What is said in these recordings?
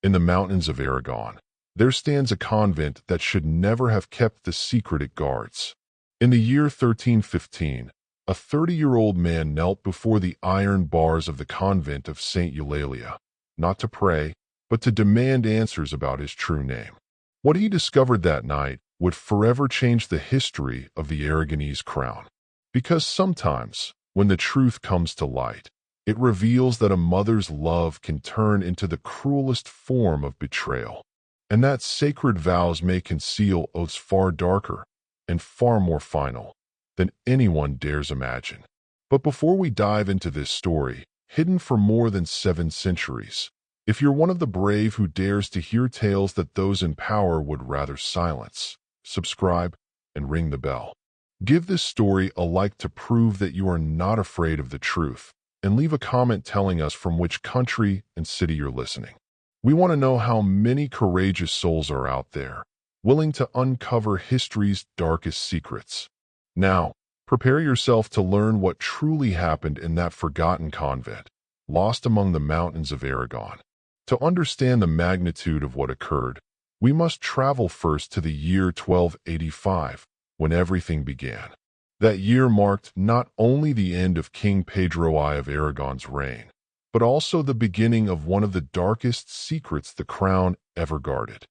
In the mountains of Aragon, there stands a convent that should never have kept the secret it guards. In the year 1315, a 30-year-old man knelt before the iron bars of the convent of Saint Eulalia, not to pray, but to demand answers about his true name. What he discovered that night would forever change the history of the Aragonese crown. Because sometimes, when the truth comes to light, it reveals that a mother's love can turn into the cruelest form of betrayal, and that sacred vows may conceal oaths far darker and far more final than anyone dares imagine. But before we dive into this story, hidden for more than 7 centuries, if you're one of the brave who dares to hear tales that those in power would rather silence, subscribe and ring the bell. Give this story a like to prove that you are not afraid of the truth, and leave a comment telling us from which country and city you're listening. We want to know how many courageous souls are out there, willing to uncover history's darkest secrets. Now, prepare yourself to learn what truly happened in that forgotten convent, lost among the mountains of Aragon. To understand the magnitude of what occurred, we must travel first to the year 1285, when everything began. That year marked not only the end of King Pedro I of Aragon's reign, but also the beginning of one of the darkest secrets the crown ever guarded.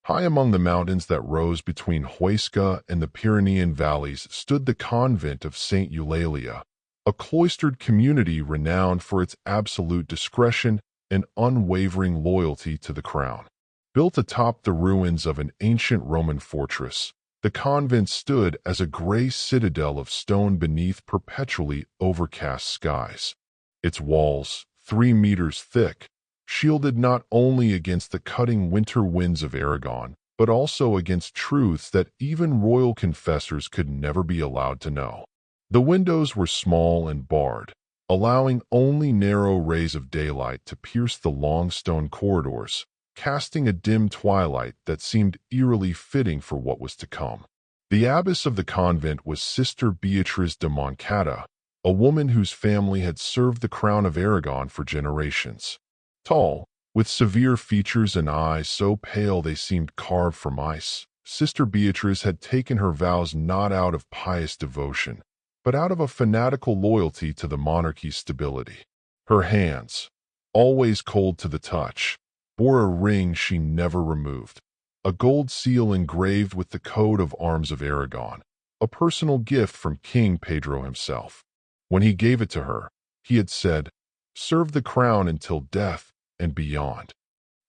High among the mountains that rose between Huesca and the Pyrenean valleys stood the convent of Saint Eulalia, a cloistered community renowned for its absolute discretion and unwavering loyalty to the crown. Built atop the ruins of an ancient Roman fortress, the convent stood as a gray citadel of stone beneath perpetually overcast skies. Its walls, 3 meters thick, shielded not only against the cutting winter winds of Aragon, but also against truths that even royal confessors could never be allowed to know. The windows were small and barred, allowing only narrow rays of daylight to pierce the long stone corridors, casting a dim twilight that seemed eerily fitting for what was to come. The abbess of the convent was Sister Beatriz de Moncada, a woman whose family had served the crown of Aragon for generations. Tall, with severe features and eyes so pale they seemed carved from ice, Sister Beatriz had taken her vows not out of pious devotion, but out of a fanatical loyalty to the monarchy's stability. Her hands, always cold to the touch, bore a ring she never removed, a gold seal engraved with the coat of arms of Aragon, a personal gift from King Pedro himself. When he gave it to her, he had said, "Serve the crown until death and beyond."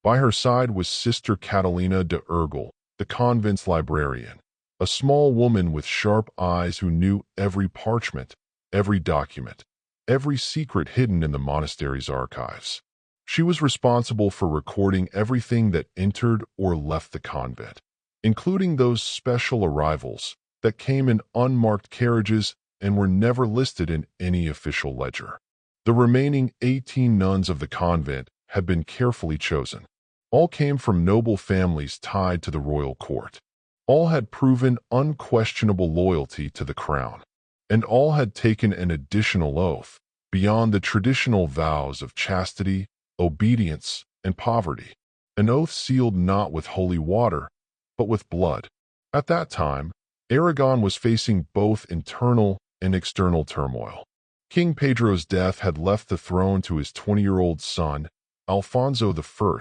By her side was Sister Catalina de Urgel, the convent's librarian, a small woman with sharp eyes who knew every parchment, every document, every secret hidden in the monastery's archives. She was responsible for recording everything that entered or left the convent, including those special arrivals that came in unmarked carriages and were never listed in any official ledger. The remaining 18 nuns of the convent had been carefully chosen. All came from noble families tied to the royal court. All had proven unquestionable loyalty to the crown, and all had taken an additional oath beyond the traditional vows of chastity, obedience, and poverty, an oath sealed not with holy water, but with blood. At that time, Aragon was facing both internal and external turmoil. King Pedro's death had left the throne to his 20-year-old son, Alfonso I,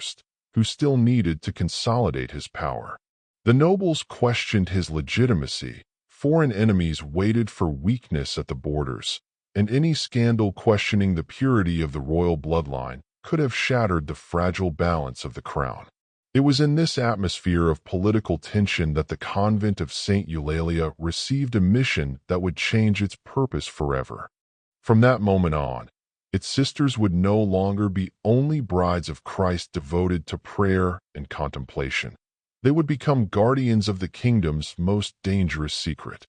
who still needed to consolidate his power. The nobles questioned his legitimacy, foreign enemies waited for weakness at the borders, and any scandal questioning the purity of the royal bloodline could have shattered the fragile balance of the crown. It was in this atmosphere of political tension that the convent of Saint Eulalia received a mission that would change its purpose forever. From that moment on, its sisters would no longer be only brides of Christ devoted to prayer and contemplation. They would become guardians of the kingdom's most dangerous secret.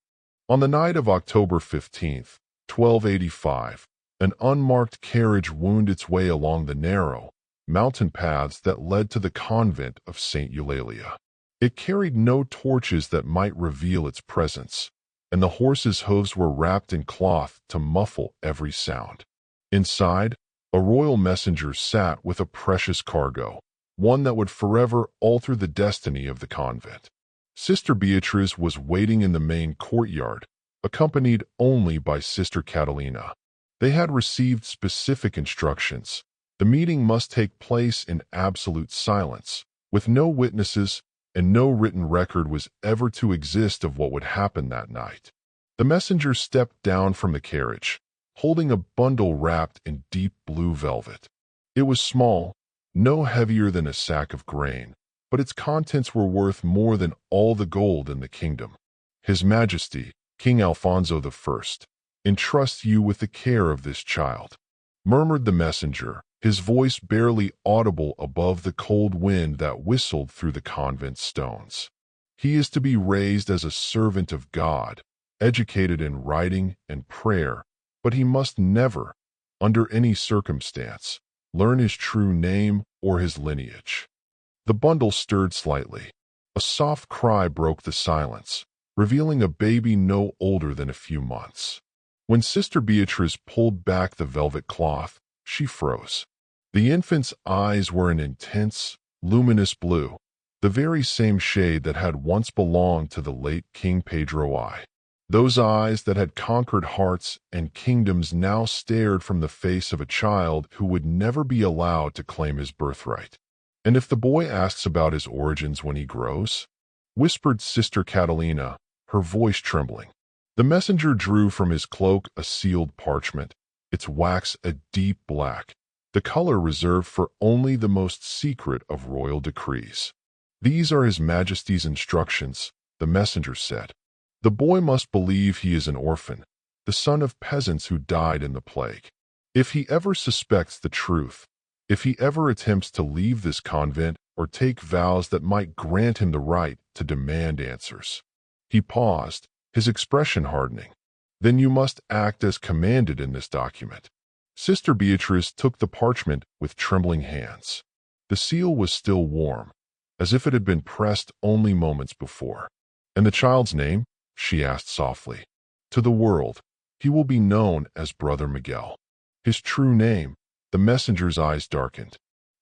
On the night of October 15th, 1285, an unmarked carriage wound its way along the narrow, mountain paths that led to the convent of Saint Eulalia. It carried no torches that might reveal its presence, and the horses' hooves were wrapped in cloth to muffle every sound. Inside, a royal messenger sat with a precious cargo, one that would forever alter the destiny of the convent. Sister Beatrice was waiting in the main courtyard, accompanied only by Sister Catalina. They had received specific instructions. The meeting must take place in absolute silence, with no witnesses, and no written record was ever to exist of what would happen that night. The messenger stepped down from the carriage, holding a bundle wrapped in deep blue velvet. It was small, no heavier than a sack of grain, but its contents were worth more than all the gold in the kingdom. His Majesty, King Alfonso I, entrusts you with the care of this child, murmured the messenger, his voice barely audible above the cold wind that whistled through the convent stones. He is to be raised as a servant of God, educated in writing and prayer, but he must never, under any circumstance, learn his true name or his lineage. The bundle stirred slightly. A soft cry broke the silence, revealing a baby no older than a few months. When Sister Beatrice pulled back the velvet cloth, she froze. The infant's eyes were an intense, luminous blue, the very same shade that had once belonged to the late King Pedro I. Those eyes that had conquered hearts and kingdoms now stared from the face of a child who would never be allowed to claim his birthright. "And if the boy asks about his origins when he grows?" whispered Sister Catalina, her voice trembling. The messenger drew from his cloak a sealed parchment, its wax a deep black, the color reserved for only the most secret of royal decrees. "These are His Majesty's instructions," the messenger said. "The boy must believe he is an orphan, the son of peasants who died in the plague. If he ever suspects the truth, if he ever attempts to leave this convent or take vows that might grant him the right to demand answers." He paused, his expression hardening. "Then you must act as commanded in this document." Sister Beatrice took the parchment with trembling hands. The seal was still warm, as if it had been pressed only moments before. "And the child's name?" she asked softly. "To the world, he will be known as Brother Miguel." His true name, the messenger's eyes darkened.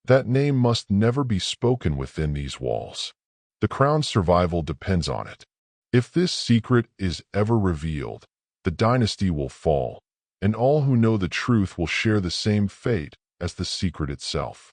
"That name must never be spoken within these walls. The crown's survival depends on it. If this secret is ever revealed, the dynasty will fall, and all who know the truth will share the same fate as the secret itself."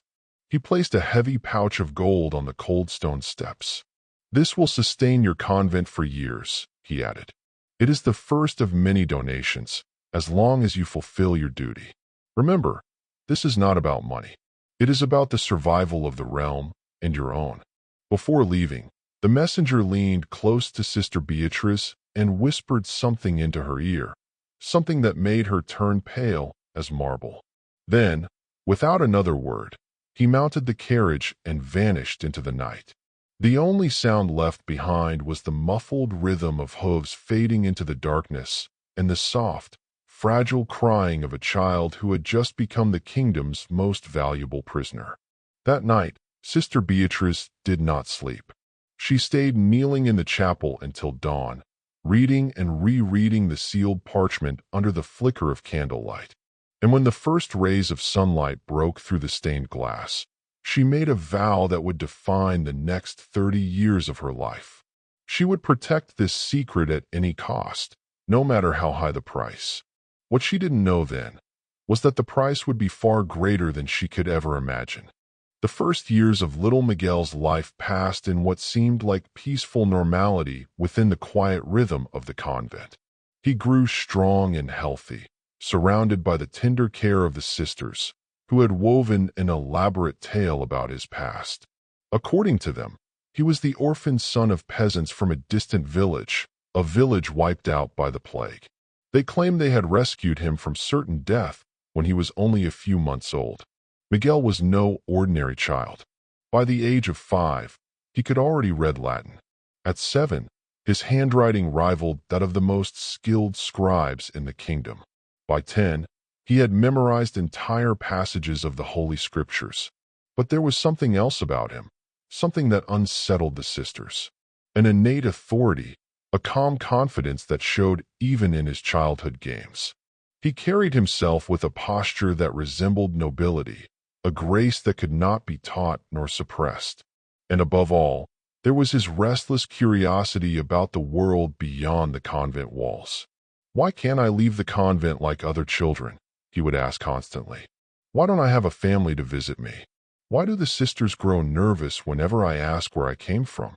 He placed a heavy pouch of gold on the cold stone steps. "This will sustain your convent for years," he added. "It is the first of many donations, as long as you fulfill your duty. Remember, this is not about money. It is about the survival of the realm and your own." Before leaving, the messenger leaned close to Sister Beatrice and whispered something into her ear, something that made her turn pale as marble. Then, without another word, he mounted the carriage and vanished into the night. The only sound left behind was the muffled rhythm of hooves fading into the darkness and the soft, fragile crying of a child who had just become the kingdom's most valuable prisoner. That night, Sister Beatrice did not sleep. She stayed kneeling in the chapel until dawn, reading and rereading the sealed parchment under the flicker of candlelight. And when the first rays of sunlight broke through the stained glass, she made a vow that would define the next 30 years of her life. She would protect this secret at any cost, no matter how high the price. What she didn't know then was that the price would be far greater than she could ever imagine. The first years of little Miguel's life passed in what seemed like peaceful normality within the quiet rhythm of the convent. He grew strong and healthy, surrounded by the tender care of the sisters, who had woven an elaborate tale about his past. According to them, he was the orphan son of peasants from a distant village, a village wiped out by the plague. They claimed they had rescued him from certain death when he was only a few months old. Miguel was no ordinary child. By the age of 5, he could already read Latin. At 7, his handwriting rivaled that of the most skilled scribes in the kingdom. By 10, he had memorized entire passages of the Holy Scriptures. But there was something else about him, something that unsettled the sisters. An innate authority, a calm confidence that showed even in his childhood games. He carried himself with a posture that resembled nobility, a grace that could not be taught nor suppressed. And above all, there was his restless curiosity about the world beyond the convent walls. "Why can't I leave the convent like other children?" he would ask constantly. "Why don't I have a family to visit me? Why do the sisters grow nervous whenever I ask where I came from?"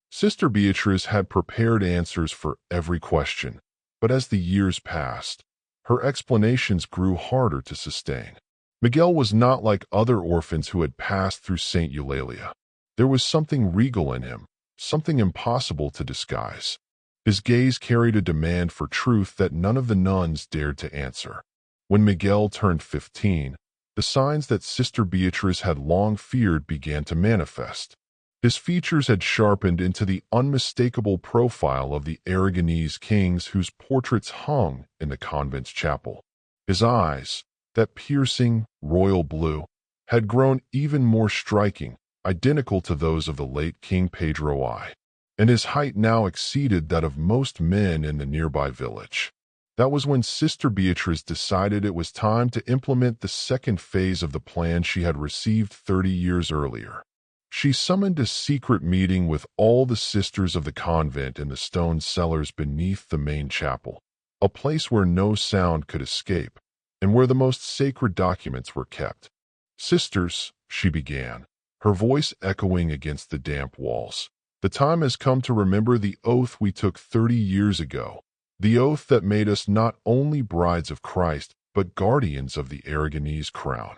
Sister Beatrice had prepared answers for every question, but as the years passed, her explanations grew harder to sustain. Miguel was not like other orphans who had passed through Saint Eulalia. There was something regal in him, something impossible to disguise. His gaze carried a demand for truth that none of the nuns dared to answer. When Miguel turned 15, the signs that Sister Beatrice had long feared began to manifest. His features had sharpened into the unmistakable profile of the Aragonese kings whose portraits hung in the convent's chapel. His eyes, that piercing, royal blue, had grown even more striking, identical to those of the late King Pedro I, and his height now exceeded that of most men in the nearby village. That was when Sister Beatrice decided it was time to implement the second phase of the plan she had received 30 years earlier. She summoned a secret meeting with all the sisters of the convent in the stone cellars beneath the main chapel, a place where no sound could escape, and where the most sacred documents were kept. "Sisters," she began, her voice echoing against the damp walls, "the time has come to remember the oath we took 30 years ago, the oath that made us not only brides of Christ, but guardians of the Aragonese crown."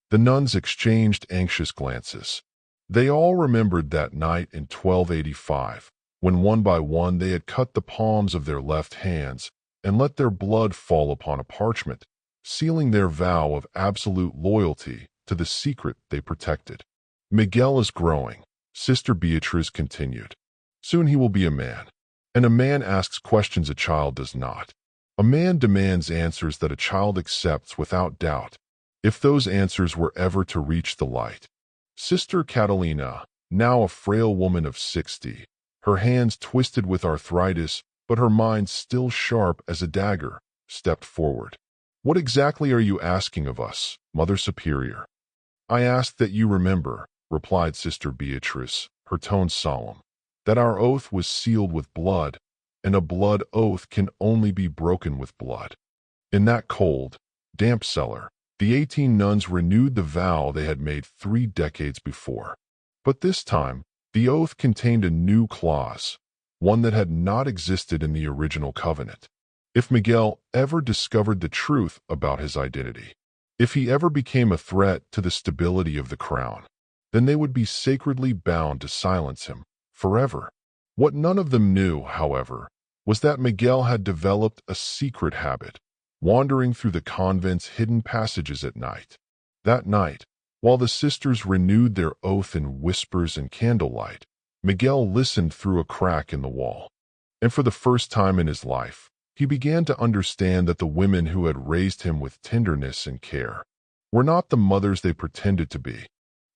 The nuns exchanged anxious glances. They all remembered that night in 1285, when one by one they had cut the palms of their left hands and let their blood fall upon a parchment, sealing their vow of absolute loyalty to the secret they protected. "Miguel is growing," Sister Beatrice continued. "Soon he will be a man. And a man asks questions a child does not. A man demands answers that a child accepts without doubt, if those answers were ever to reach the light." Sister Catalina, now a frail woman of 60, her hands twisted with arthritis, but her mind still sharp as a dagger, stepped forward. "What exactly are you asking of us, Mother Superior?" "I ask that you remember," replied Sister Beatrice, her tone solemn, "that our oath was sealed with blood, and a blood oath can only be broken with blood." In that cold, damp cellar, the 18 nuns renewed the vow they had made 3 decades before. But this time, the oath contained a new clause, one that had not existed in the original covenant. If Miguel ever discovered the truth about his identity, if he ever became a threat to the stability of the crown, then they would be sacredly bound to silence him forever. What none of them knew, however, was that Miguel had developed a secret habit, wandering through the convent's hidden passages at night. That night, while the sisters renewed their oath in whispers and candlelight, Miguel listened through a crack in the wall. And for the first time in his life, he began to understand that the women who had raised him with tenderness and care were not the mothers they pretended to be.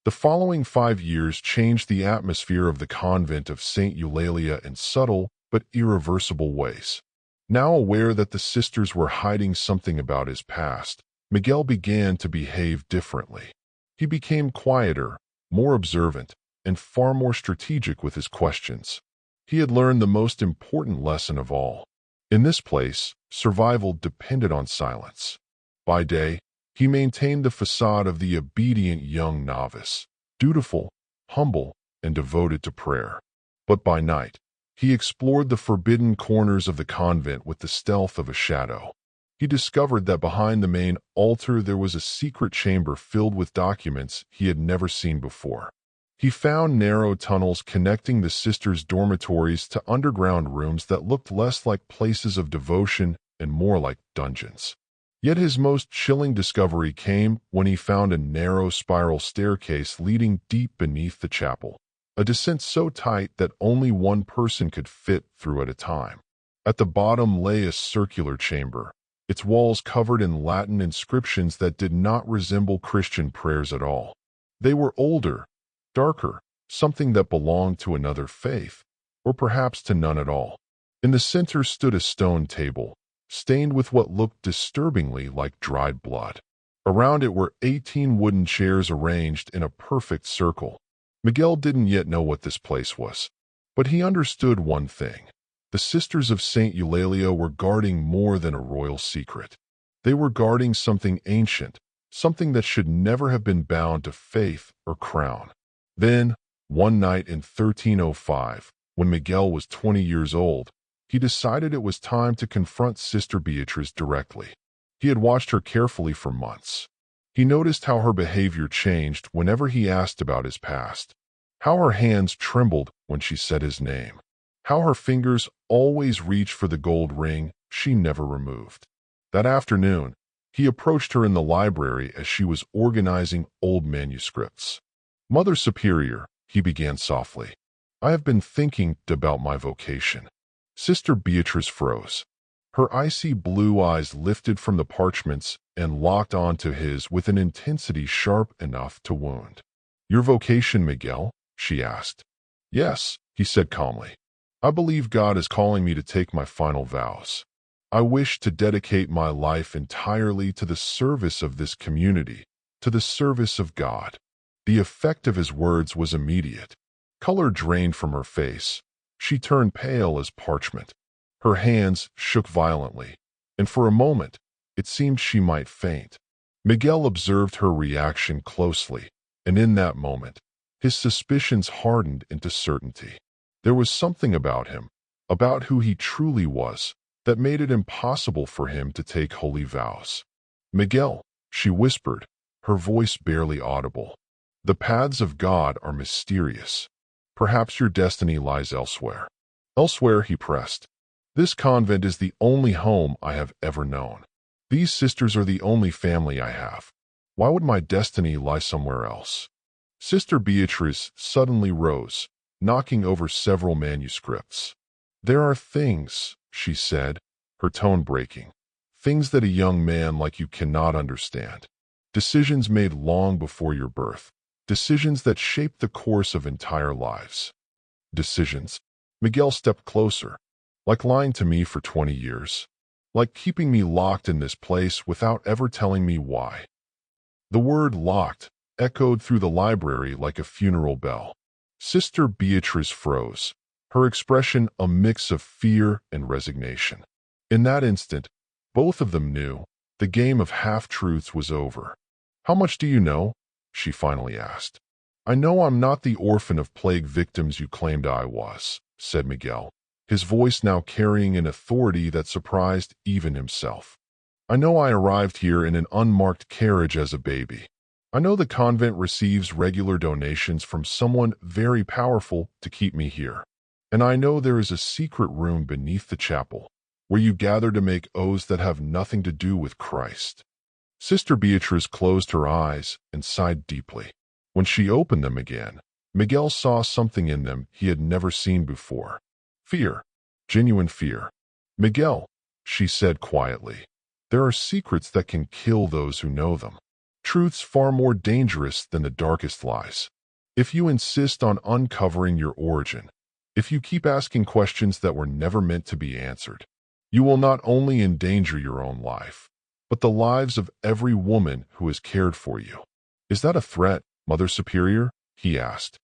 The following 5 years changed the atmosphere of the convent of Saint Eulalia in subtle but irreversible ways. Now aware that the sisters were hiding something about his past, Miguel began to behave differently. He became quieter, more observant, and far more strategic with his questions. He had learned the most important lesson of all. In this place, survival depended on silence. By day, he maintained the facade of the obedient young novice, dutiful, humble, and devoted to prayer. But by night, he explored the forbidden corners of the convent with the stealth of a shadow. He discovered that behind the main altar there was a secret chamber filled with documents he had never seen before. He found narrow tunnels connecting the sisters' dormitories to underground rooms that looked less like places of devotion and more like dungeons. Yet his most chilling discovery came when he found a narrow spiral staircase leading deep beneath the chapel, a descent so tight that only one person could fit through at a time. At the bottom lay a circular chamber, its walls covered in Latin inscriptions that did not resemble Christian prayers at all. They were older, darker, something that belonged to another faith, or perhaps to none at all. In the center stood a stone table, stained with what looked disturbingly like dried blood. Around it were 18 wooden chairs arranged in a perfect circle. Miguel didn't yet know what this place was, but he understood one thing. The Sisters of Saint Eulalia were guarding more than a royal secret. They were guarding something ancient, something that should never have been bound to faith or crown. Then, one night in 1305, when Miguel was 20 years old, he decided it was time to confront Sister Beatriz directly. He had watched her carefully for months. He noticed how her behavior changed whenever he asked about his past, how her hands trembled when she said his name, how her fingers always reached for the gold ring she never removed. That afternoon, he approached her in the library as she was organizing old manuscripts. "Mother Superior," he began softly, "I have been thinking about my vocation." Sister Beatriz froze. Her icy blue eyes lifted from the parchments and locked onto his with an intensity sharp enough to wound. "Your vocation, Miguel?" she asked. "Yes," he said calmly. "I believe God is calling me to take my final vows. I wish to dedicate my life entirely to the service of this community, to the service of God." The effect of his words was immediate. Color drained from her face. She turned pale as parchment. Her hands shook violently, and for a moment, it seemed she might faint. Miguel observed her reaction closely, and in that moment, his suspicions hardened into certainty. There was something about him, about who he truly was, that made it impossible for him to take holy vows. "Miguel," she whispered, her voice barely audible, "the paths of God are mysterious. Perhaps your destiny lies elsewhere." "Elsewhere," he pressed. "This convent is the only home I have ever known. These sisters are the only family I have. Why would my destiny lie somewhere else?" Sister Beatriz suddenly rose, knocking over several manuscripts. "There are things," she said, her tone breaking, "things that a young man like you cannot understand. Decisions made long before your birth. Decisions that shaped the course of entire lives." "Decisions?" Miguel stepped closer. "Like lying to me for 20 years. Like keeping me locked in this place without ever telling me why." The word "locked" echoed through the library like a funeral bell. Sister Beatriz froze, her expression a mix of fear and resignation. In that instant, both of them knew the game of half-truths was over. "How much do you know?" she finally asked. "I know I'm not the orphan of plague victims you claimed I was," said Miguel, his voice now carrying an authority that surprised even himself. "I know I arrived here in an unmarked carriage as a baby. I know the convent receives regular donations from someone very powerful to keep me here. And I know there is a secret room beneath the chapel, where you gather to make oaths that have nothing to do with Christ." Sister Beatriz closed her eyes and sighed deeply. When she opened them again, Miguel saw something in them he had never seen before. Fear. Genuine fear. "Miguel," she said quietly, "there are secrets that can kill those who know them. Truths far more dangerous than the darkest lies. If you insist on uncovering your origin, if you keep asking questions that were never meant to be answered, you will not only endanger your own life, but the lives of every woman who has cared for you." "Is that a threat, Mother Superior?" he asked.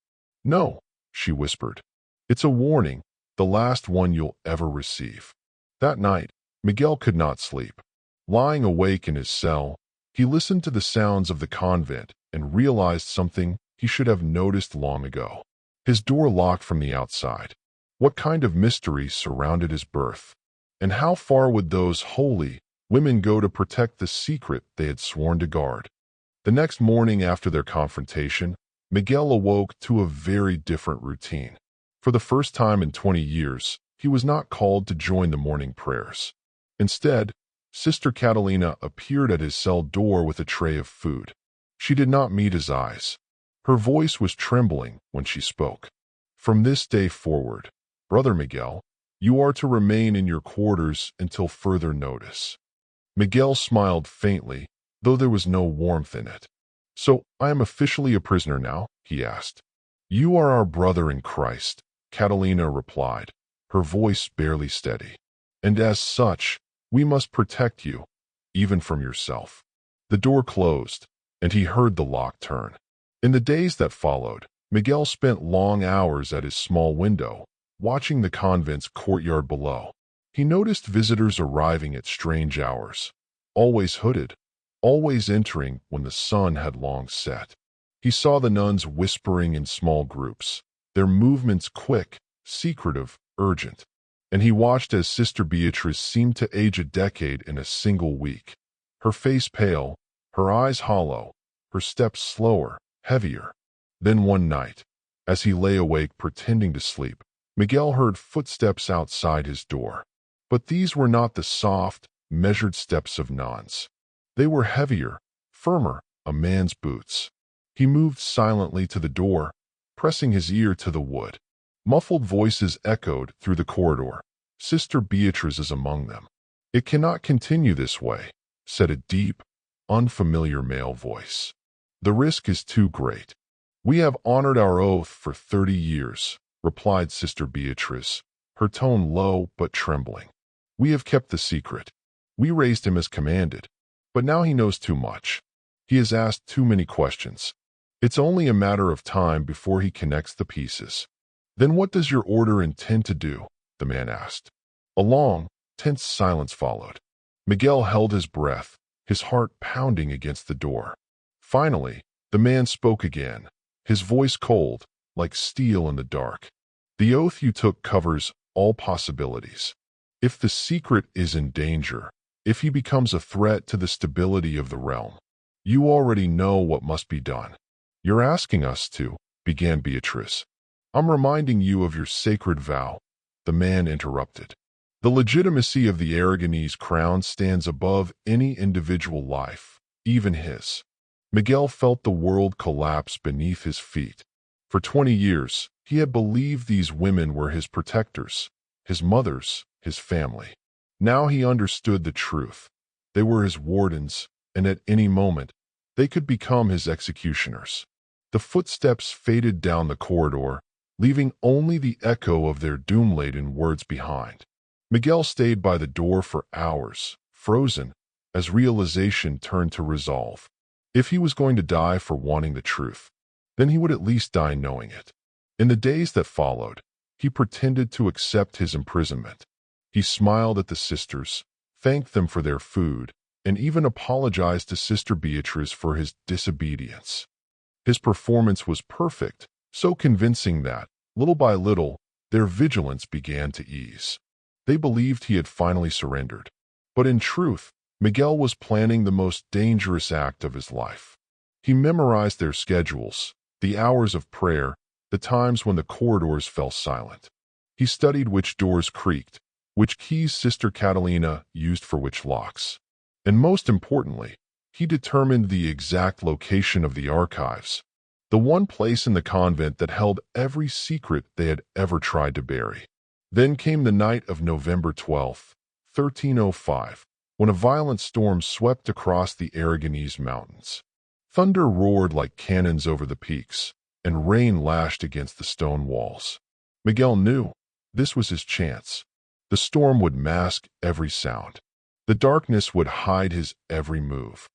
"No," she whispered. "It's a warning, the last one you'll ever receive." That night, Miguel could not sleep. Lying awake in his cell, he listened to the sounds of the convent and realized something he should have noticed long ago. His door locked from the outside. What kind of mystery surrounded his birth? And how far would those holy women go to protect the secret they had sworn to guard? The next morning after their confrontation, Miguel awoke to a very different routine. For the first time in 20 years, he was not called to join the morning prayers. Instead, Sister Catalina appeared at his cell door with a tray of food. She did not meet his eyes. Her voice was trembling when she spoke. "From this day forward, Brother Miguel, you are to remain in your quarters until further notice." Miguel smiled faintly, though there was no warmth in it. "So I am officially a prisoner now?" he asked. "You are our brother in Christ," Catalina replied, her voice barely steady. "And as such, we must protect you, even from yourself." The door closed, and he heard the lock turn. In the days that followed, Miguel spent long hours at his small window, watching the convent's courtyard below. He noticed visitors arriving at strange hours, always hooded, always entering when the sun had long set. He saw the nuns whispering in small groups, their movements quick, secretive, urgent. And he watched as Sister Beatrice seemed to age a decade in a single week. Her face pale, her eyes hollow, her steps slower, heavier. Then one night, as he lay awake pretending to sleep, Miguel heard footsteps outside his door. But these were not the soft, measured steps of nuns. They were heavier, firmer, a man's boots. He moved silently to the door, pressing his ear to the wood. Muffled voices echoed through the corridor. Sister Beatrice is among them. "It cannot continue this way," said a deep, unfamiliar male voice. "The risk is too great." "We have honored our oath for 30 years, replied Sister Beatrice, her tone low but trembling. "We have kept the secret. We raised him as commanded, but now he knows too much. He has asked too many questions. It's only a matter of time before he connects the pieces." "Then what does your order intend to do?" the man asked. A long, tense silence followed. Miguel held his breath, his heart pounding against the door. Finally, the man spoke again, his voice cold, like steel in the dark. "The oath you took covers all possibilities. If the secret is in danger, if he becomes a threat to the stability of the realm, you already know what must be done." "You're asking us to," began Beatrice. "I'm reminding you of your sacred vow," the man interrupted. "The legitimacy of the Aragonese crown stands above any individual life, even his." Miguel felt the world collapse beneath his feet. For 20 years, he had believed these women were his protectors, his mothers, his family. Now he understood the truth. They were his wardens, and at any moment, they could become his executioners. The footsteps faded down the corridor, leaving only the echo of their doom-laden words behind. Miguel stayed by the door for hours, frozen, as realization turned to resolve. If he was going to die for wanting the truth, then he would at least die knowing it. In the days that followed, he pretended to accept his imprisonment. He smiled at the sisters, thanked them for their food, and even apologized to Sister Beatrice for his disobedience. His performance was perfect, so convincing that, little by little, their vigilance began to ease. They believed he had finally surrendered. But in truth, Miguel was planning the most dangerous act of his life. He memorized their schedules, the hours of prayer, the times when the corridors fell silent. He studied which doors creaked, which keys Sister Catalina used for which locks. And most importantly, he determined the exact location of the archives, the one place in the convent that held every secret they had ever tried to bury. Then came the night of November 12th, 1305, when a violent storm swept across the Aragonese mountains. Thunder roared like cannons over the peaks, and rain lashed against the stone walls. Miguel knew this was his chance. The storm would mask every sound. The darkness would hide his every move.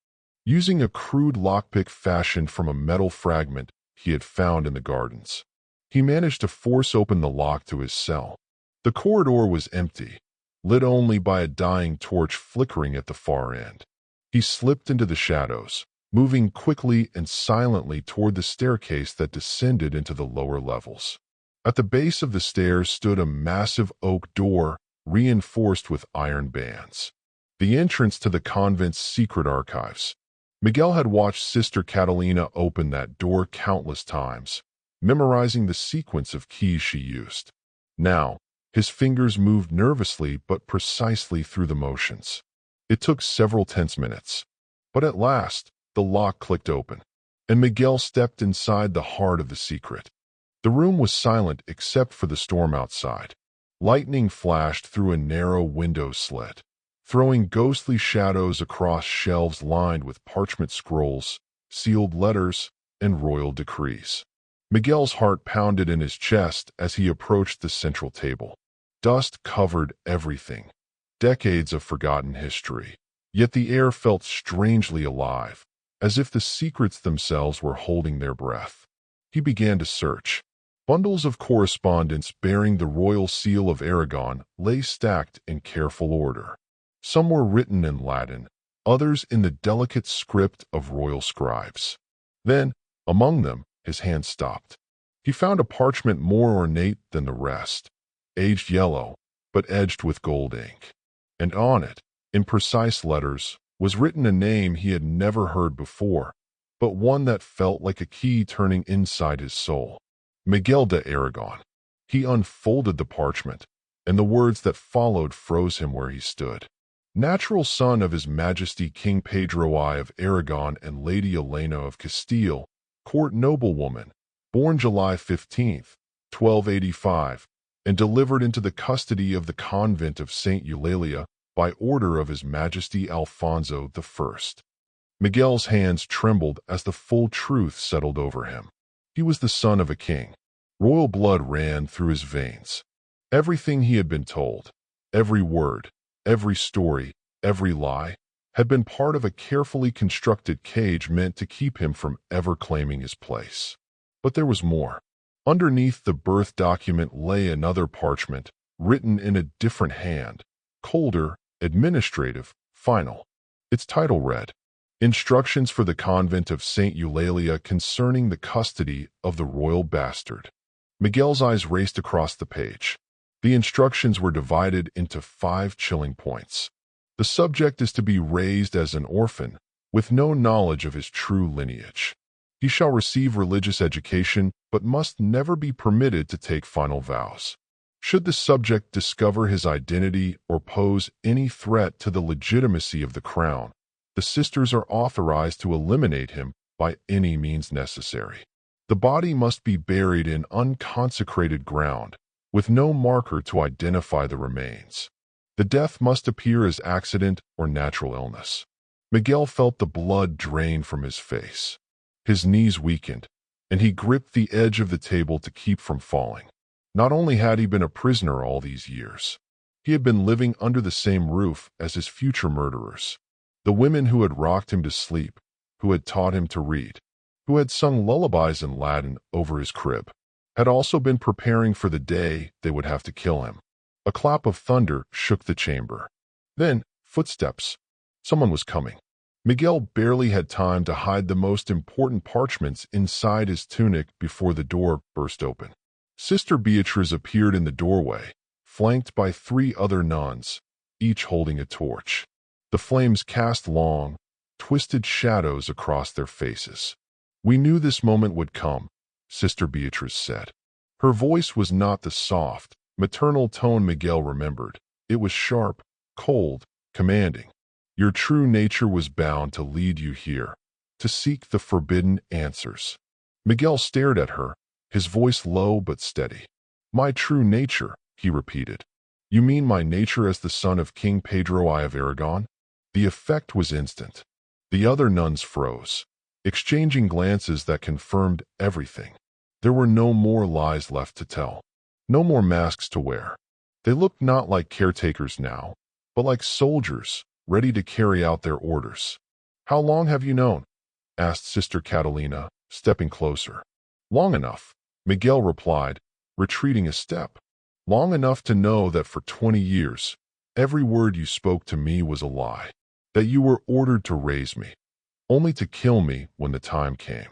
Using a crude lockpick fashioned from a metal fragment he had found in the gardens, he managed to force open the lock to his cell. The corridor was empty, lit only by a dying torch flickering at the far end. He slipped into the shadows, moving quickly and silently toward the staircase that descended into the lower levels. At the base of the stairs stood a massive oak door, reinforced with iron bands. The entrance to the convent's secret archives. Miguel had watched Sister Catalina open that door countless times, memorizing the sequence of keys she used. Now, his fingers moved nervously but precisely through the motions. It took several tense minutes, but at last, the lock clicked open, and Miguel stepped inside the heart of the secret. The room was silent except for the storm outside. Lightning flashed through a narrow window slit, throwing ghostly shadows across shelves lined with parchment scrolls, sealed letters, and royal decrees. Miguel's heart pounded in his chest as he approached the central table. Dust covered everything. Decades of forgotten history. Yet the air felt strangely alive, as if the secrets themselves were holding their breath. He began to search. Bundles of correspondence bearing the royal seal of Aragon lay stacked in careful order. Some were written in Latin, others in the delicate script of royal scribes. Then, among them, his hand stopped. He found a parchment more ornate than the rest, aged yellow, but edged with gold ink. And on it, in precise letters, was written a name he had never heard before, but one that felt like a key turning inside his soul. Miguel de Aragón. He unfolded the parchment, and the words that followed froze him where he stood. Natural son of His Majesty King Pedro I of Aragon and Lady Elena of Castile, court noblewoman, born July 15, 1285, and delivered into the custody of the Convent of Saint Eulalia by order of His Majesty Alfonso I. Miguel's hands trembled as the full truth settled over him. He was the son of a king. Royal blood ran through his veins. Everything he had been told, every word, every story, every lie, had been part of a carefully constructed cage meant to keep him from ever claiming his place. But there was more. Underneath the birth document lay another parchment, written in a different hand, colder, administrative, final. Its title read, Instructions for the Convent of Saint Eulalia concerning the custody of the royal bastard. Miguel's eyes raced across the page. The instructions were divided into 5 chilling points. The subject is to be raised as an orphan, with no knowledge of his true lineage. He shall receive religious education, but must never be permitted to take final vows. Should the subject discover his identity or pose any threat to the legitimacy of the crown, the sisters are authorized to eliminate him by any means necessary. The body must be buried in unconsecrated ground, with no marker to identify the remains. The death must appear as accident or natural illness. Miguel felt the blood drain from his face. His knees weakened, and he gripped the edge of the table to keep from falling. Not only had he been a prisoner all these years, he had been living under the same roof as his future murderers. The women who had rocked him to sleep, who had taught him to read, who had sung lullabies in Latin over his crib, had also been preparing for the day they would have to kill him. A clap of thunder shook the chamber. Then, footsteps. Someone was coming. Miguel barely had time to hide the most important parchments inside his tunic before the door burst open. Sister Beatrice appeared in the doorway, flanked by 3 other nuns, each holding a torch. The flames cast long, twisted shadows across their faces. "We knew this moment would come," Sister Beatrice said. Her voice was not the soft, maternal tone Miguel remembered. It was sharp, cold, commanding. Your true nature was bound to lead you here, to seek the forbidden answers. Miguel stared at her, his voice low but steady. My true nature, he repeated. You mean my nature as the son of King Pedro I of Aragon? The effect was instant. The other nuns froze, exchanging glances that confirmed everything. There were no more lies left to tell, no more masks to wear. They looked not like caretakers now, but like soldiers, ready to carry out their orders. How long have you known? Asked Sister Catalina, stepping closer. Long enough, Miguel replied, retreating a step. Long enough to know that for 20 years, every word you spoke to me was a lie, that you were ordered to raise me, only to kill me when the time came.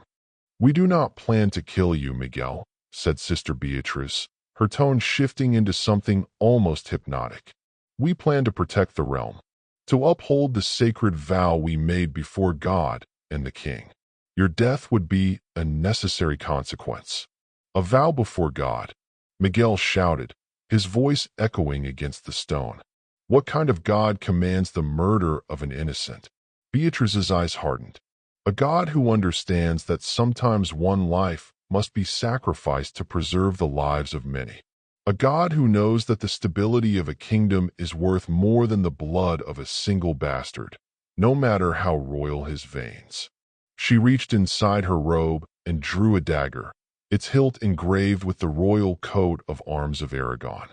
We do not plan to kill you, Miguel, said Sister Beatrice, her tone shifting into something almost hypnotic. We plan to protect the realm, to uphold the sacred vow we made before God and the King. Your death would be a necessary consequence. A vow before God, Miguel shouted, his voice echoing against the stone. What kind of God commands the murder of an innocent? Beatrice's eyes hardened. A God who understands that sometimes one life must be sacrificed to preserve the lives of many. A God who knows that the stability of a kingdom is worth more than the blood of a single bastard, no matter how royal his veins. She reached inside her robe and drew a dagger, its hilt engraved with the royal coat of arms of Aragon.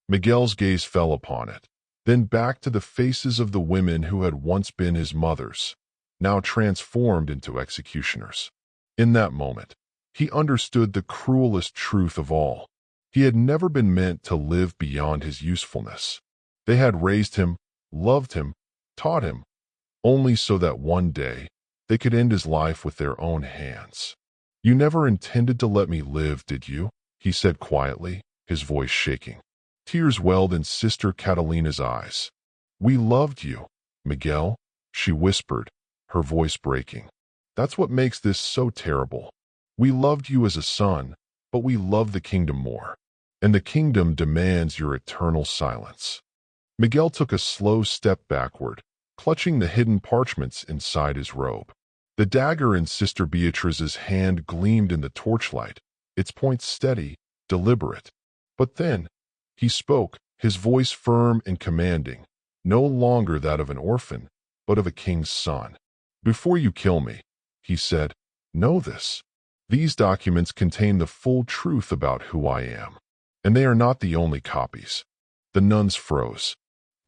Miguel's gaze fell upon it, then back to the faces of the women who had once been his mothers, now transformed into executioners. In that moment, he understood the cruelest truth of all. He had never been meant to live beyond his usefulness. They had raised him, loved him, taught him, only so that one day they could end his life with their own hands. "You never intended to let me live, did you?" he said quietly, his voice shaking. Tears welled in Sister Catalina's eyes. "We loved you, Miguel," she whispered, her voice breaking. "That's what makes this so terrible. We loved you as a son, but we love the kingdom more. And the kingdom demands your eternal silence." Miguel took a slow step backward, clutching the hidden parchments inside his robe. The dagger in Sister Beatrice's hand gleamed in the torchlight, its point steady, deliberate. But then, he spoke, his voice firm and commanding, no longer that of an orphan, but of a king's son. "Before you kill me," he said, "know this. These documents contain the full truth about who I am. And they are not the only copies." The nuns froze.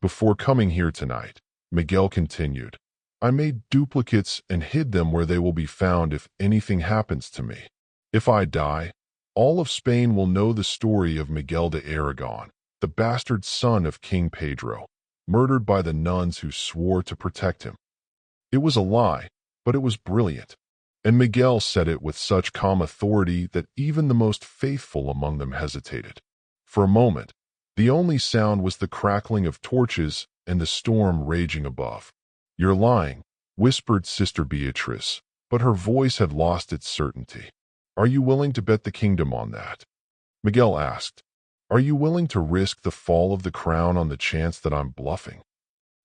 "Before coming here tonight," Miguel continued, "I made duplicates and hid them where they will be found if anything happens to me. If I die, all of Spain will know the story of Miguel de Aragón, the bastard son of King Pedro, murdered by the nuns who swore to protect him." It was a lie, but it was brilliant. And Miguel said it with such calm authority that even the most faithful among them hesitated. For a moment, the only sound was the crackling of torches and the storm raging above. "You're lying," whispered Sister Beatrice, but her voice had lost its certainty. "Are you willing to bet the kingdom on that?" Miguel asked. "Are you willing to risk the fall of the crown on the chance that I'm bluffing?"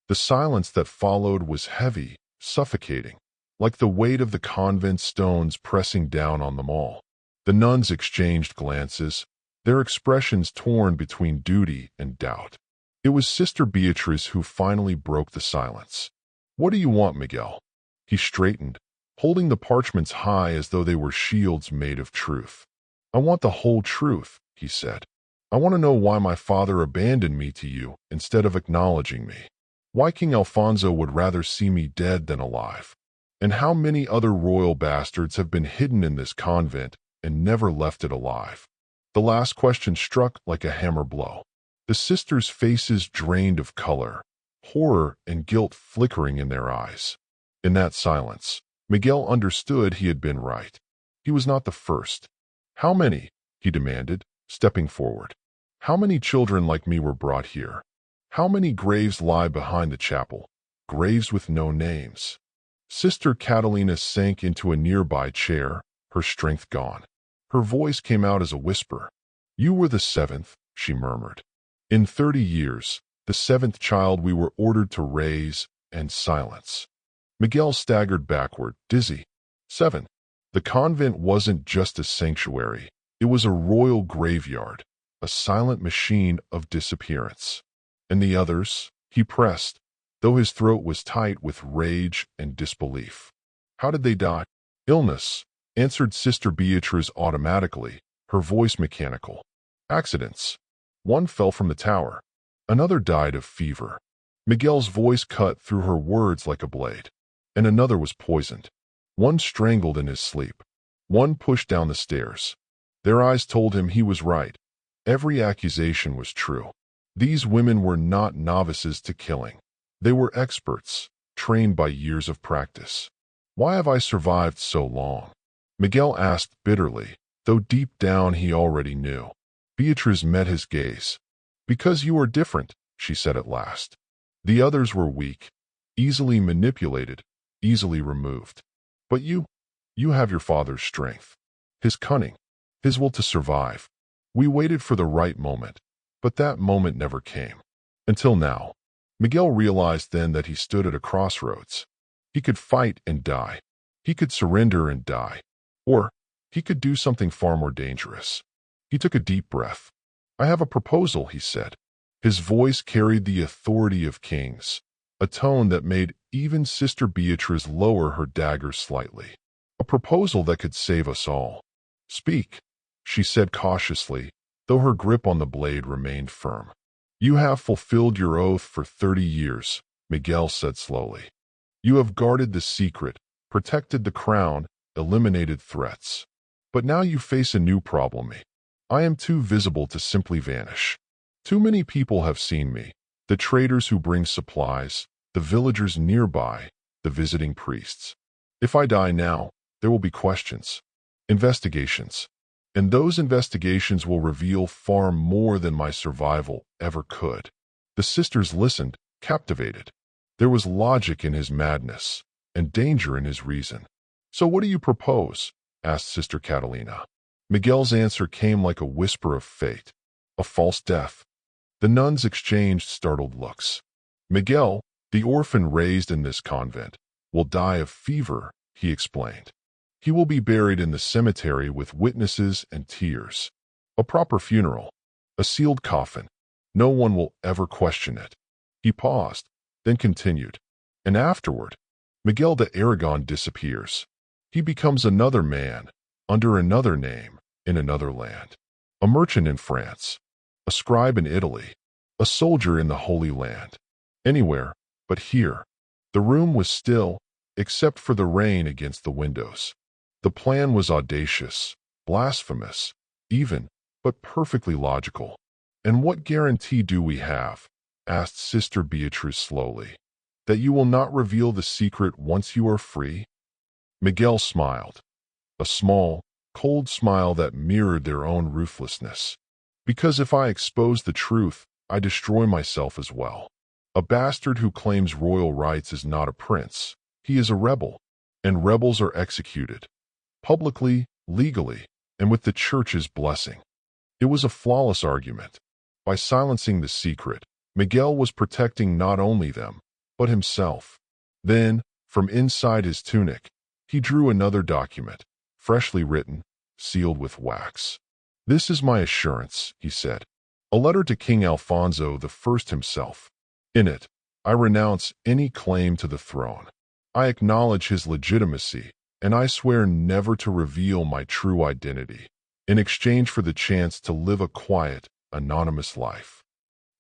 The silence that followed was heavy, suffocating, like the weight of the convent stones pressing down on them all. The nuns exchanged glances, their expressions torn between duty and doubt. It was Sister Beatrice who finally broke the silence. "What do you want, Miguel?" He straightened, holding the parchments high as though they were shields made of truth. "I want the whole truth," he said. "I want to know why my father abandoned me to you instead of acknowledging me. Why King Alfonso would rather see me dead than alive. And how many other royal bastards have been hidden in this convent and never left it alive." The last question struck like a hammer blow. The sisters' faces drained of color, horror and guilt flickering in their eyes. In that silence, Miguel understood he had been right. He was not the first. "How many?" he demanded, stepping forward. "How many children like me were brought here? How many graves lie behind the chapel? Graves with no names." Sister Catalina sank into a nearby chair, her strength gone. Her voice came out as a whisper. "You were the seventh," she murmured. "In 30 years, the seventh child we were ordered to raise and silence." Miguel staggered backward, dizzy. 7. The convent wasn't just a sanctuary. It was a royal graveyard, a silent machine of disappearance. "And the others?" he pressed, though his throat was tight with rage and disbelief. "How did they die?" "Illness," answered Sister Beatrice automatically, her voice mechanical. "Accidents. One fell from the tower. Another died of fever." Miguel's voice cut through her words like a blade. "And another was poisoned. One strangled in his sleep. One pushed down the stairs." Their eyes told him he was right. Every accusation was true. These women were not novices to killing. They were experts, trained by years of practice. "Why have I survived so long?" Miguel asked bitterly, though deep down he already knew. Beatrice met his gaze. "Because you are different," she said at last. "The others were weak, easily manipulated, easily removed. But you have your father's strength, his cunning, his will to survive. We waited for the right moment, but that moment never came. Until now." Miguel realized then that he stood at a crossroads. He could fight and die. He could surrender and die. Or he could do something far more dangerous. He took a deep breath. "I have a proposal," he said. His voice carried the authority of kings, a tone that made even Sister Beatrice lower her dagger slightly. "A proposal that could save us all." "Speak," she said cautiously, though her grip on the blade remained firm. You have fulfilled your oath for 30 years, Miguel said slowly. You have guarded the secret, protected the crown, eliminated threats. But now you face a new problem. I am too visible to simply vanish. Too many people have seen me, the traders who bring supplies, the villagers nearby, the visiting priests. If I die now, there will be questions, investigations, and those investigations will reveal far more than my survival ever could. The sisters listened, captivated. There was logic in his madness, and danger in his reason. So what do you propose? Asked Sister Catalina. Miguel's answer came like a whisper of fate. A false death. The nuns exchanged startled looks. Miguel, the orphan raised in this convent, will die of fever, he explained. He will be buried in the cemetery with witnesses and tears. A proper funeral. A sealed coffin. No one will ever question it. He paused, then continued. And afterward, Miguel de Aragón disappears. He becomes another man, under another name, in another land. A merchant in France. A scribe in Italy. A soldier in the Holy Land. Anywhere but here. The room was still, except for the rain against the windows. The plan was audacious, blasphemous, even, but perfectly logical. And what guarantee do we have? Asked Sister Beatrice slowly. That you will not reveal the secret once you are free? Miguel smiled. A small, cold smile that mirrored their own ruthlessness. Because if I expose the truth, I destroy myself as well. A bastard who claims royal rights is not a prince. He is a rebel, and rebels are executed. Publicly, legally, and with the church's blessing. It was a flawless argument. By silencing the secret, Miguel was protecting not only them, but himself. Then, from inside his tunic, he drew another document, freshly written, sealed with wax. This is my assurance, he said. A letter to King Alfonso I himself. In it, I renounce any claim to the throne. I acknowledge his legitimacy, and I swear never to reveal my true identity, in exchange for the chance to live a quiet, anonymous life.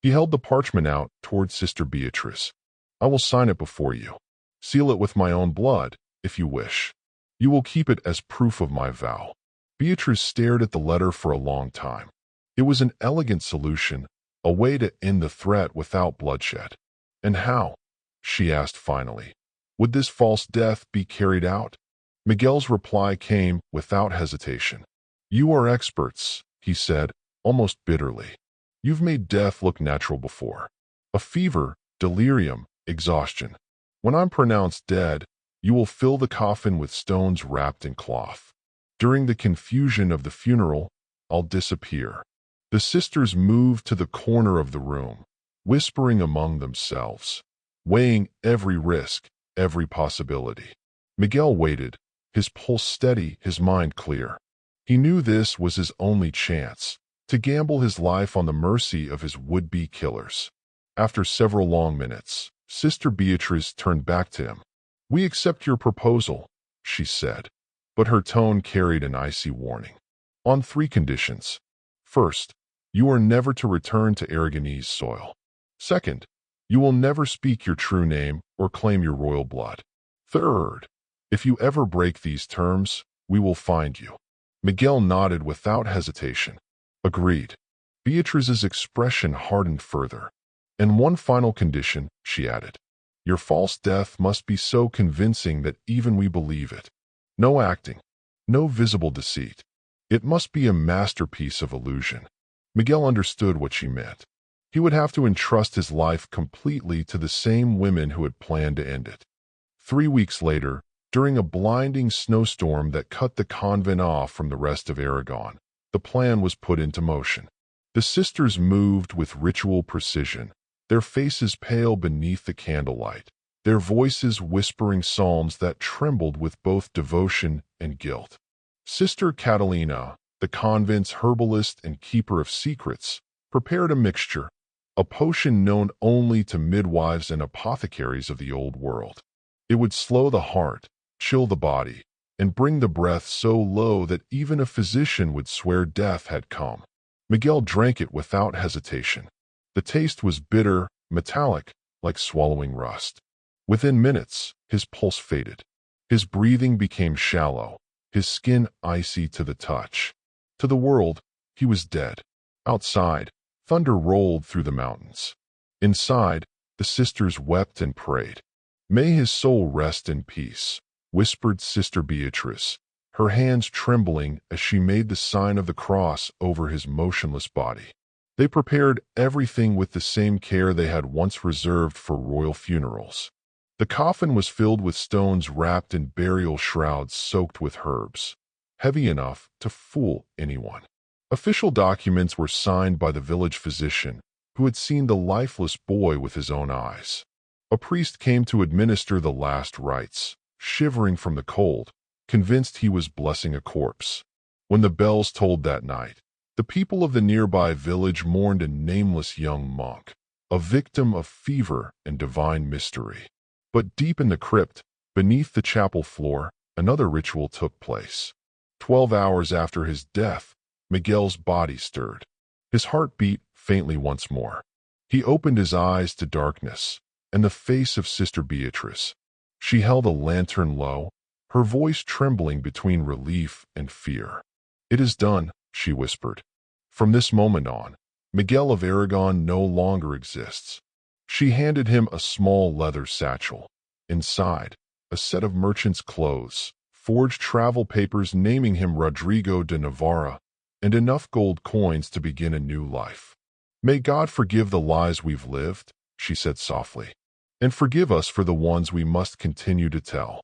He held the parchment out toward Sister Beatrice. I will sign it before you. Seal it with my own blood, if you wish. You will keep it as proof of my vow. Beatrice stared at the letter for a long time. It was an elegant solution, a way to end the threat without bloodshed. And how? She asked finally. Would this false death be carried out? Miguel's reply came without hesitation. You are experts, he said, almost bitterly. You've made death look natural before. A fever, delirium, exhaustion. When I'm pronounced dead, you will fill the coffin with stones wrapped in cloth. During the confusion of the funeral, I'll disappear. The sisters moved to the corner of the room, whispering among themselves, weighing every risk, every possibility. Miguel waited, his pulse steady, his mind clear. He knew this was his only chance, to gamble his life on the mercy of his would-be killers. After several long minutes, Sister Beatrice turned back to him. We accept your proposal, she said, but her tone carried an icy warning. On 3 conditions. First, you are never to return to Aragonese soil. Second, you will never speak your true name or claim your royal blood. Third, if you ever break these terms, we will find you. Miguel nodded without hesitation. Agreed. Beatrice's expression hardened further. And one final condition, she added. Your false death must be so convincing that even we believe it. No acting, no visible deceit. It must be a masterpiece of illusion. Miguel understood what she meant. He would have to entrust his life completely to the same women who had planned to end it. 3 weeks later, during a blinding snowstorm that cut the convent off from the rest of Aragon, the plan was put into motion. The sisters moved with ritual precision, their faces pale beneath the candlelight, their voices whispering psalms that trembled with both devotion and guilt. Sister Catalina, the convent's herbalist and keeper of secrets, prepared a mixture, a potion known only to midwives and apothecaries of the old world. It would slow the heart, chill the body, and bring the breath so low that even a physician would swear death had come. Miguel drank it without hesitation. The taste was bitter, metallic, like swallowing rust. Within minutes, his pulse faded. His breathing became shallow, his skin icy to the touch. To the world, he was dead. Outside, thunder rolled through the mountains. Inside, the sisters wept and prayed. "May his soul rest in peace," whispered Sister Beatrice, her hands trembling as she made the sign of the cross over his motionless body. They prepared everything with the same care they had once reserved for royal funerals. The coffin was filled with stones wrapped in burial shrouds soaked with herbs, heavy enough to fool anyone. Official documents were signed by the village physician, who had seen the lifeless boy with his own eyes. A priest came to administer the last rites, shivering from the cold, convinced he was blessing a corpse. When the bells tolled that night, the people of the nearby village mourned a nameless young monk, a victim of fever and divine mystery. But deep in the crypt, beneath the chapel floor, another ritual took place. 12 hours after his death, Miguel's body stirred. His heart beat faintly once more. He opened his eyes to darkness and the face of Sister Beatrice. She held a lantern low, her voice trembling between relief and fear. "It is done," she whispered. "From this moment on, Miguel of Aragon no longer exists." She handed him a small leather satchel. Inside, a set of merchant's clothes, forged travel papers naming him Rodrigo de Navarra, and enough gold coins to begin a new life. "May God forgive the lies we've lived," she said softly, "and forgive us for the ones we must continue to tell."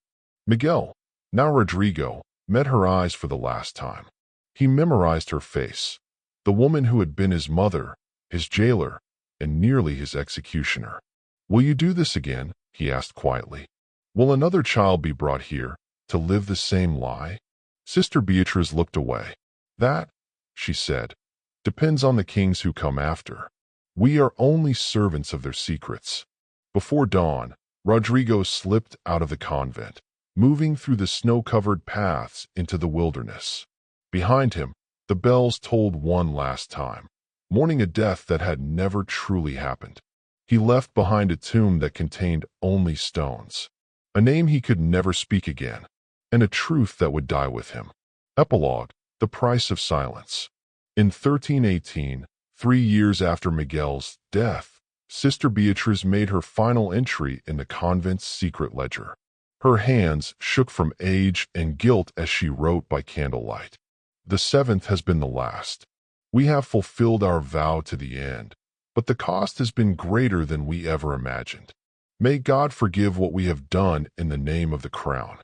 Miguel, now Rodrigo, met her eyes for the last time. He memorized her face, the woman who had been his mother, his jailer, and nearly his executioner. "Will you do this again?" he asked quietly. "Will another child be brought here to live the same lie?" Sister Beatrice looked away. "That," she said, "depends on the kings who come after. We are only servants of their secrets." Before dawn, Rodrigo slipped out of the convent, moving through the snow-covered paths into the wilderness. Behind him, the bells tolled one last time, mourning a death that had never truly happened. He left behind a tomb that contained only stones, a name he could never speak again, and a truth that would die with him. Epilogue: The Price of Silence. In 1318, 3 years after Miguel's death, Sister Beatrice made her final entry in the convent's secret ledger. Her hands shook from age and guilt as she wrote by candlelight. "The 7th has been the last. We have fulfilled our vow to the end, but the cost has been greater than we ever imagined. May God forgive what we have done in the name of the crown."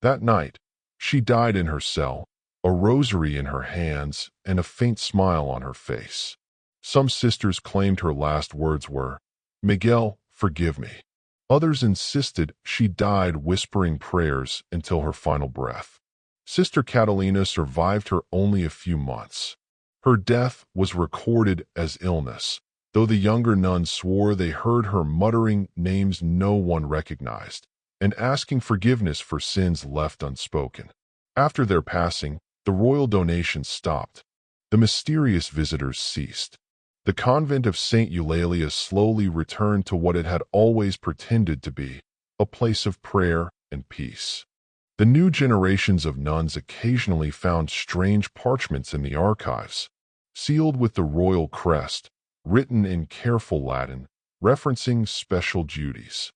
That night, she died in her cell, a rosary in her hands and a faint smile on her face. Some sisters claimed her last words were, "Miguel, forgive me." Others insisted she died whispering prayers until her final breath. Sister Catalina survived her only a few months. Her death was recorded as illness, though the younger nuns swore they heard her muttering names no one recognized and asking forgiveness for sins left unspoken. After their passing, the royal donations stopped. The mysterious visitors ceased. The convent of Saint Eulalia slowly returned to what it had always pretended to be, a place of prayer and peace. The new generations of nuns occasionally found strange parchments in the archives, sealed with the royal crest, written in careful Latin, referencing special duties.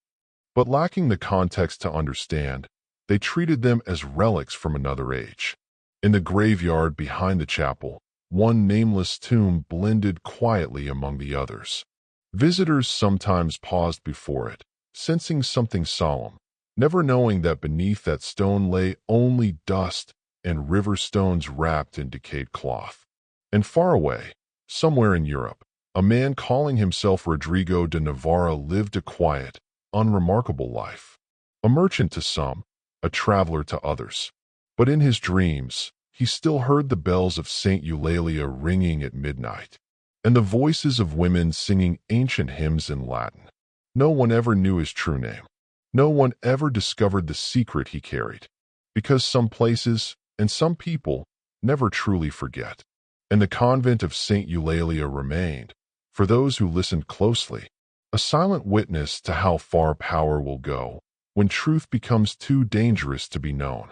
But lacking the context to understand, they treated them as relics from another age. In the graveyard behind the chapel, one nameless tomb blended quietly among the others. Visitors sometimes paused before it, sensing something solemn, never knowing that beneath that stone lay only dust and river stones wrapped in decayed cloth. And far away, somewhere in Europe, a man calling himself Rodrigo de Navarra lived a quiet, unremarkable life. A merchant to some, a traveler to others. But in his dreams, he still heard the bells of Saint Eulalia ringing at midnight, and the voices of women singing ancient hymns in Latin. No one ever knew his true name. No one ever discovered the secret he carried, because some places and some people never truly forget. And the convent of Saint Eulalia remained, for those who listened closely, a silent witness to how far power will go when truth becomes too dangerous to be known.